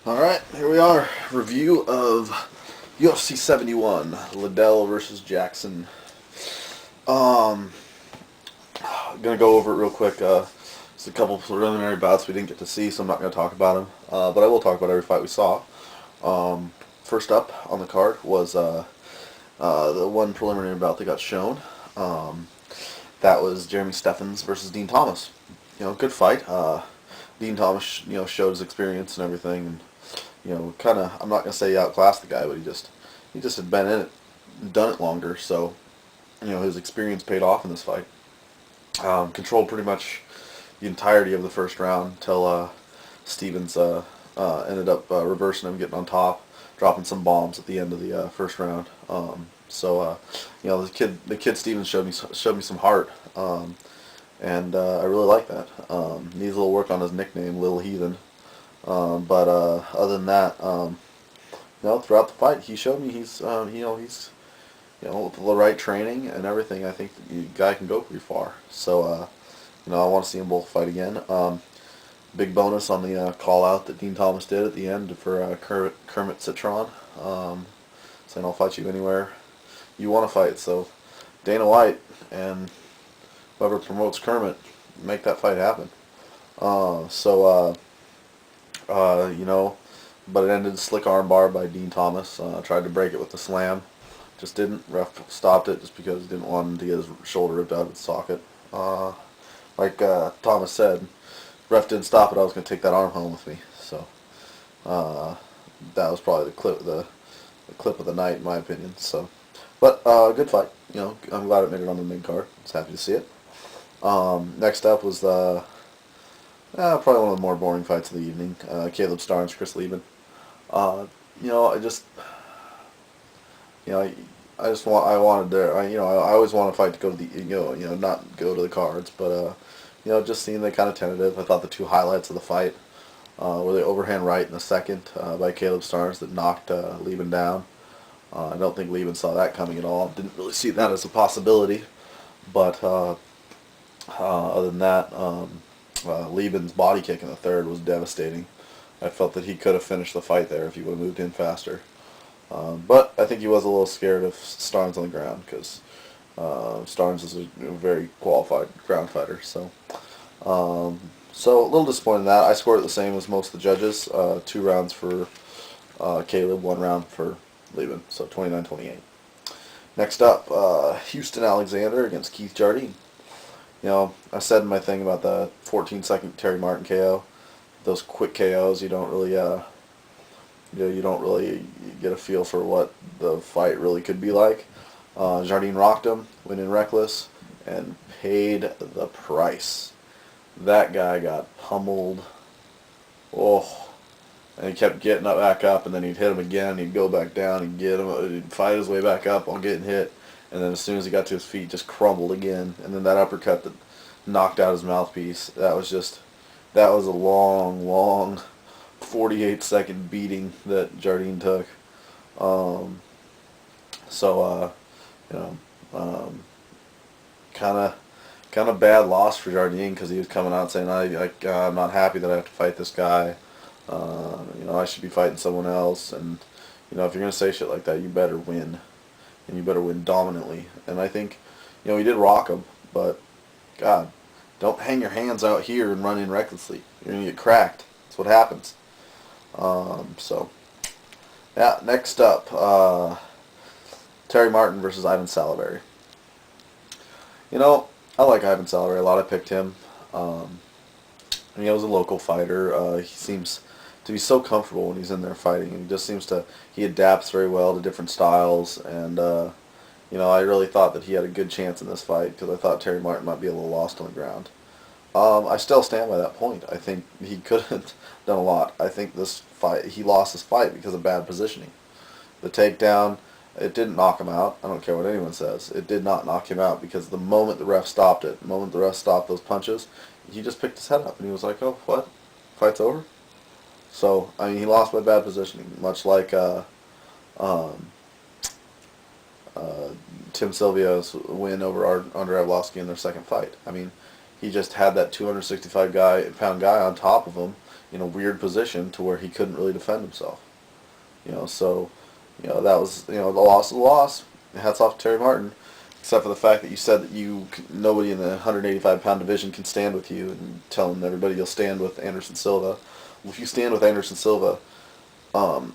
Alright, here we are. Review of UFC 71, Liddell versus Jackson. Um, gonna go over it real quick. Just a couple preliminary bouts we didn't get to see, so I'm not gonna talk about them. But I will talk about every fight we saw. First up on the card was the one preliminary bout that got shown. That was Jeremy Stephens versus Dean Thomas. Good fight. Dean Thomas, showed his experience and everything, and kind of, I'm not gonna say he outclassed the guy, but he just had been in it, done it longer, so his experience paid off in this fight. Controlled pretty much the entirety of the first round until Stevens ended up reversing him, getting on top, dropping some bombs at the end of the first round. The kid Stevens showed me some heart, and I really like that. Needs a little work on his nickname, Little Heathen. But other than that, throughout the fight, he showed me he's with the right training and everything. I think the guy can go pretty far. So I want to see them both fight again. Big bonus on the call out that Dean Thomas did at the end for Kermit Citron, saying I'll fight you anywhere you want to fight. So Dana White and whoever promotes Kermit, make that fight happen. But it ended slick armbar by Dean Thomas. Tried to break it with the slam. Just didn't. Ref stopped it just because he didn't want him to get his shoulder ripped out of its socket. Like Thomas said, ref didn't stop it. I was going to take that arm home with me. So that was probably the clip of the night, in my opinion. So, but good fight. I'm glad it made it on the mid card. I was happy to see it. Next up was probably one of the more boring fights of the evening. Caleb Starnes, Chris Lieben. I always want a fight to go to the, not go to the cards, but, it just seemed kind of tentative. I thought the two highlights of the fight were the overhand right in the second by Caleb Starnes that knocked Lieben down. I don't think Lieben saw that coming at all. Didn't really see that as a possibility, but other than that, Lieben's body kick in the third was devastating. I felt that he could have finished the fight there if he would have moved in faster. But I think he was a little scared of Starnes on the ground because Starnes is a very qualified ground fighter. So a little disappointed in that. I scored it the same as most of the judges. 2 rounds for Caleb, 1 round for Lieben. So 29-28. Next up, Houston Alexander against Keith Jardine. I said in my thing about the 14-second Terry Martin KO. Those quick KOs, you don't really get a feel for what the fight really could be like. Jardine rocked him, went in reckless, and paid the price. That guy got pummeled. Oh, and he kept getting back up, and then he'd hit him again. He'd go back down and get him. He'd fight his way back up while getting hit. And then as soon as he got to his feet, just crumbled again. And then that uppercut that knocked out his mouthpiece, that was a long 48-second beating that Jardine took. Kind of bad loss for Jardine because he was coming out saying, I'm not happy that I have to fight this guy. I should be fighting someone else. And, if you're going to say shit like that, you better win. And you better win dominantly. And I think, he did rock him, but, God, don't hang your hands out here and run in recklessly. You're going to get cracked. That's what happens. Next up, Terry Martin versus Ivan Salaverry. I like Ivan Salaverry a lot. I picked him. He was a local fighter. He seems to be so comfortable when he's in there fighting. And he just he adapts very well to different styles. And, I really thought that he had a good chance in this fight because I thought Terry Martin might be a little lost on the ground. I still stand by that point. I think he could have done a lot. I think he lost this fight because of bad positioning. The takedown, it didn't knock him out. I don't care what anyone says. It did not knock him out because the moment the ref stopped it, the moment the ref stopped those punches, he just picked his head up and he was like, oh, what? Fight's over? So, he lost by bad positioning, much like Tim Sylvia's win over Andrei Arlovski in their second fight. He just had that 265-pound guy on top of him, in a weird position to where he couldn't really defend himself. So that was the loss of the loss. Hats off to Terry Martin, except for the fact that you said that nobody in the 185-pound division can stand with you, and telling everybody you'll stand with Anderson Silva. Well, if you stand with Anderson Silva,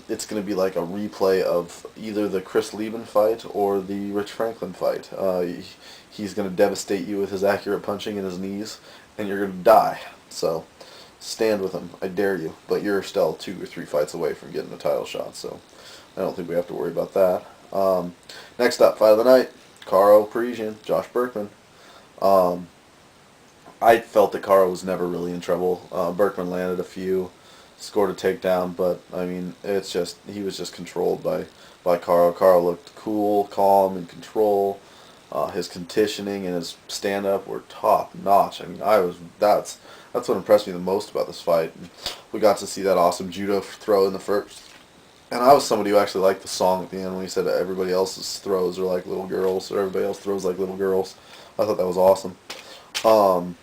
it's going to be like a replay of either the Chris Lieben fight or the Rich Franklin fight. He's going to devastate you with his accurate punching and his knees, and you're going to die. So stand with him. I dare you. But you're still 2 or 3 fights away from getting a title shot, so I don't think we have to worry about that. Next up, fight of the night, Karo Parisian, Josh Berkman. I felt that Karo was never really in trouble. Berkman landed a few, scored a takedown, but I mean, he was just controlled by Karo. Karo looked cool, calm, in control. His conditioning and his stand-up were top notch. I mean, that's what impressed me the most about this fight. We got to see that awesome judo throw in the first. And I was somebody who actually liked the song at the end when he said that everybody else's throws are like little girls, or everybody else throws like little girls. I thought that was awesome. A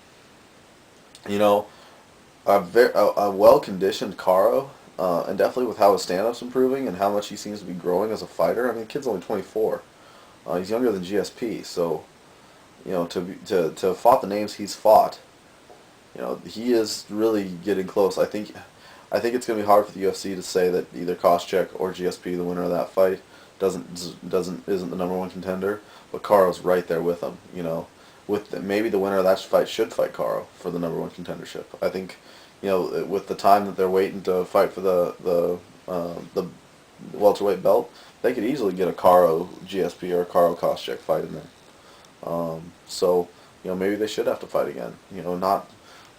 well-conditioned Karo, and definitely with how his stand-up's improving and how much he seems to be growing as a fighter. I mean, the kid's only 24. He's younger than GSP, so to have fought the names he's fought, he is really getting close. I think it's going to be hard for the UFC to say that either Koscheck or GSP, the winner of that fight, isn't the number one contender, but Karo's right there with him. Maybe the winner of that fight should fight Karo for the number one contendership. I think, with the time that they're waiting to fight for the welterweight belt, they could easily get a Karo GSP or a Karo Koscheck fight in there. So maybe they should have to fight again. Not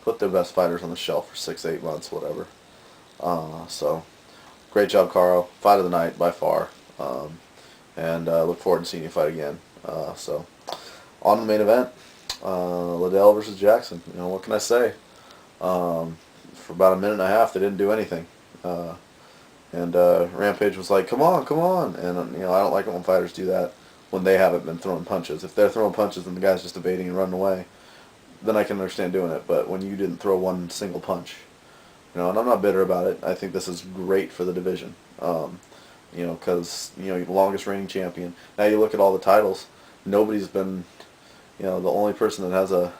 put their best fighters on the shelf for 6-8 months, whatever. So great job, Karo. Fight of the night by far. And look forward to seeing you fight again. So on the main event, Liddell versus Jackson. What can I say? For about a minute and a half, they didn't do anything. And Rampage was like, come on, come on. And, I don't like it when fighters do that when they haven't been throwing punches. If they're throwing punches and the guy's just evading and running away, then I can understand doing it. But when you didn't throw one single punch, and I'm not bitter about it. I think this is great for the division. Because, the longest reigning champion. Now you look at all the titles, nobody's been, the only person that has a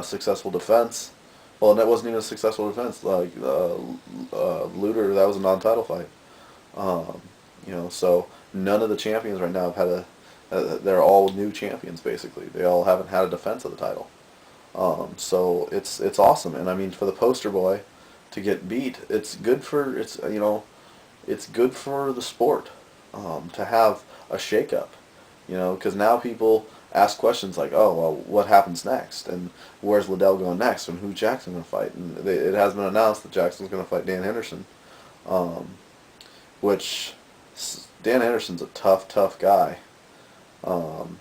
successful defense. Well, that wasn't even a successful defense. Like Luter, that was a non-title fight. So none of the champions right now have had they're all new champions basically. They all haven't had a defense of the title. So it's awesome, and I mean for the poster boy to get beat, it's good for the sport to have a shakeup. Because now people ask questions like, oh, well, what happens next? And where's Liddell going next? And who's Jackson going to fight? And it has been announced that Jackson's going to fight Dan Henderson. Which, Dan Henderson's a tough guy. And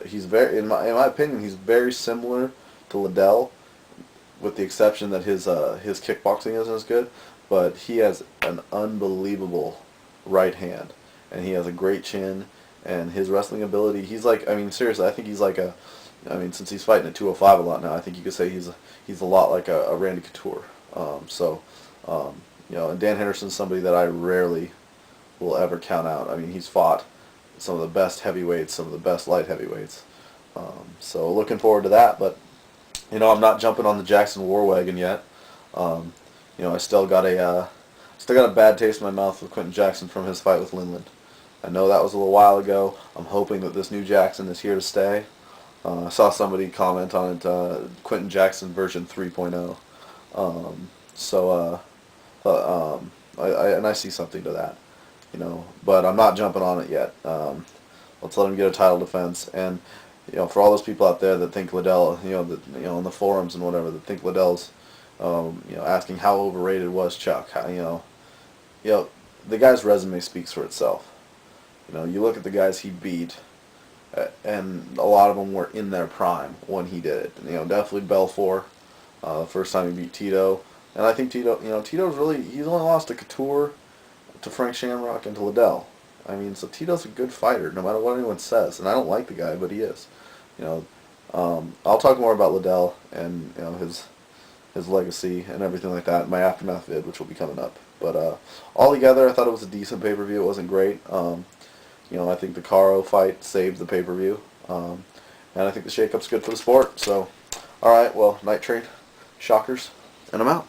he's in my opinion, he's very similar to Liddell, with the exception that his kickboxing isn't as good. But he has an unbelievable right hand. And he has a great chin. And his wrestling ability, seriously, I think he's like since he's fighting at 205 a lot now, I think you could say he's a lot like a Randy Couture. And Dan Henderson's somebody that I rarely will ever count out. I mean, he's fought some of the best heavyweights, some of the best light heavyweights. So looking forward to that, but, I'm not jumping on the Jackson war wagon yet. I still got a bad taste in my mouth with Quentin Jackson from his fight with Lindland. I know that was a little while ago. I'm hoping that this new Jackson is here to stay. I saw somebody comment on it, Quentin Jackson version 3.0. I see something to that, but I'm not jumping on it yet. Let's let him get a title defense. And, for all those people out there that think Liddell, in the forums and whatever, that think Liddell's, asking how overrated was Chuck. The guy's resume speaks for itself. You look at the guys he beat, and a lot of them were in their prime when he did it. Definitely Belfort, the first time he beat Tito. And I think Tito's he's only lost to Couture, to Frank Shamrock, and to Liddell. So Tito's a good fighter, no matter what anyone says. And I don't like the guy, but he is. I'll talk more about Liddell and, his his legacy and everything like that in my aftermath vid, which will be coming up. But all together, I thought it was a decent pay-per-view. It wasn't great. I think the Caro fight saved the pay-per-view, and I think the shake-up's good for the sport. So, all right, well, Night Train, Shockers, and I'm out.